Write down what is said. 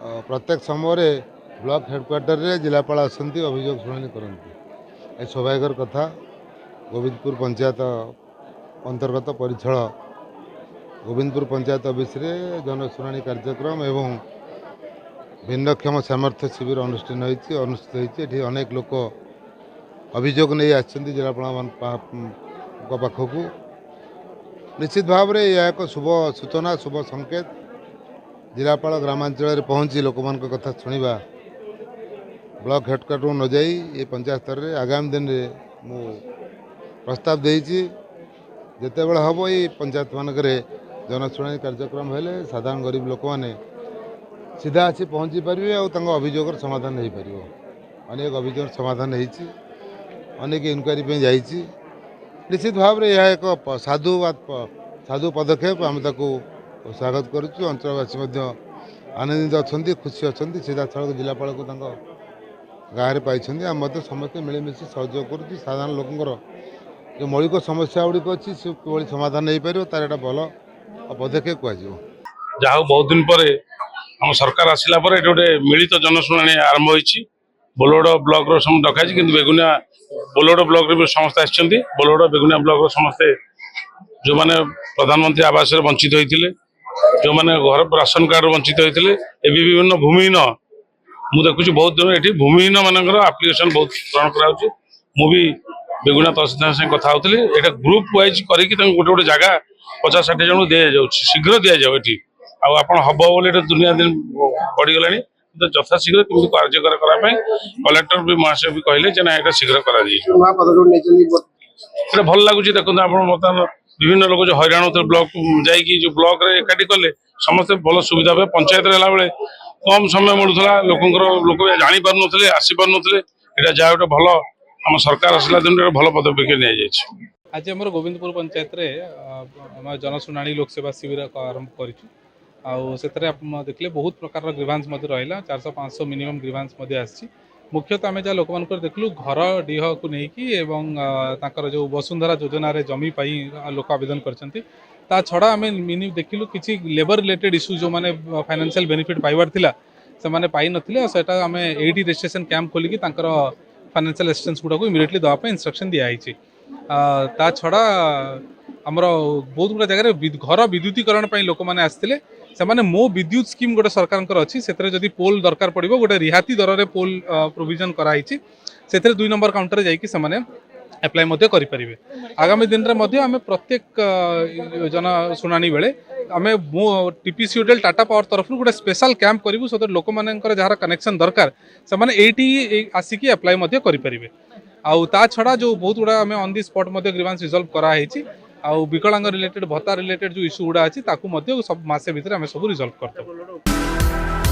प्रत्येक समय block headquarter रे जिलापाल आसती अभियोग शुणाणी करती ए सौभाग्यर कथा। गोविंदपुर पंचायत अंतर्गत परिछल गोविंदपुर पंचायत ऑफिस रे जनशुणाणी कार्यक्रम एवं भिन्नक्षम सामर्थ्य शिविर अनुष्ठित होती। अनेक लोक अभियोग नहीं आसछन्ति जिलापाल पाखक। निश्चित भाव में यह एक शुभ सूचना शुभ संकेत। जिलापाल ग्रामांचल पहुँची लोक कथा शुणा ब्लॉक हेडक्वार्टर न जाई ये पंचायत स्तर में आगामी दिन में मु प्रस्ताव देती जिते बड़े हम ये पंचायत मानक जनशुणाणी कार्यक्रम हेले साधारण गरीब लोक मैंने सीधा आसी पहुँची पारे और अभियोग समाधान हो पार। अनेक अभियोग समाधान होती अनेक इनक्वारी जाइए। निश्चित भाव में यह एक साधु पदक्षेप आम स्वागत करुचु। अंचलवासी आनंदित अच्छा खुशी अच्छा सीधा सड़क जिलापाल को गाँव में पाई आम समस्त मिलमिशी सहयोग कर साधारण लोकर जो मौलिक समस्या गुड़िक अच्छी से कि समाधान हो पार तार एक भल पदक्षेप कह जहा बहुत दिन पर आम सरकार आसला गोटे मिलित जनशुणाणी आरंभ होती। बोलोड ब्लॉक डकाई कि बेगुनिया बोलोड ब्लॉक रे समस्त आसछन्ति। बोलोड बेगुनिया ब्लॉक समस्ते जो माने प्रधानमंत्री आवास वंचित होते जो माने घर राशन कार्ड वंचित होते ए विभिन्न भूमिहीन मु देखुची बहुत दिन ये भूमिहीन मानकर आप्लिकेसन बहुत ग्रहण कराऊँ। मुझे बेगुनिया तहसीलदार से कथा होती ये ग्रुप वाइज करके गोटे गोटे जगह 50-60 जन दि जाऊँ शीघ्र दि जाऊ ये आप हम बोले दुनिया दिन बढ़ीगला तो यथाशीघ्र कमी कार्यकर करने कलेक्टर भी महाशय भी कहले ना यहाँ शीघ्र कर भल लगुच। देखते आप बर्तमान विभिन्न लोग जो हैरान होते ब्लॉक जाकि जो ब्लॉक रे एकाठी कले समस्त भल सुविधा हुए। पंचायत है बेले कम समय मिलूला लोक जानी पार नुले आसी पार नुले यहाँ जहाँ गोटे भल आम सरकार आसला दिन भल पदक्षेप नहीं आज आम गोविंदपुर पंचायत रे आम जनशुणाणी लोकसेवा शिविर आरंभ करूँ। देखिए बहुत प्रकार ग्रीवांस रहा 400-500 मिनिमम ग्रीवांस आसी। मुख्यतः आम जहाँ लोक देखलु घर डीह को लेकिन जो वसुंधरा योजना रे जमी पाई लोक आवेदन कर छड़ा आम मिनि देखिलु किसी लेबर रिलेटेड इश्यू जो मैंने फाइनेंशियल बेनिफिट पाइबार थिला से माने पाई नथिले सेटा आम एटी रजिस्ट्रेशन कैंप खोलिकी फाइनेंशियल असिस्टेंस गुड़ा को इमिडिएटली दवाई इंस्ट्रक्शन दिखाई। ता छड़ा आमर बहुत गुड़ा जगह घर विद्युतीकरण लोक मैंने आसते से माने मो विद्युत स्कीम गोटे सरकार अच्छी से जदि पोल दरकार पड़ो गोटे रिहाती दर में पोल प्रोविजन कराई से 2 नंबर काउंटर जाकि एप्लाय करें। आगामी दिन में आम प्रत्येक जनशुणाणी बेले आम टीपीसीओडीएल टाटा पावर तरफ गोटे स्पेशल कैंप करूँ सो लोक मानकर जार कनेक्शन दरकार से आसिकी एप्लाय करें। आउ ता छड़ा जो बहुत गुड़ा आम on the spot grievance resolve कराई आउ विकलांग रिलेटेड भत्ता रिलेटेड जो इश्यू गुड़ा अच्छी सब मासे भितर आम सब रिजल्व करते।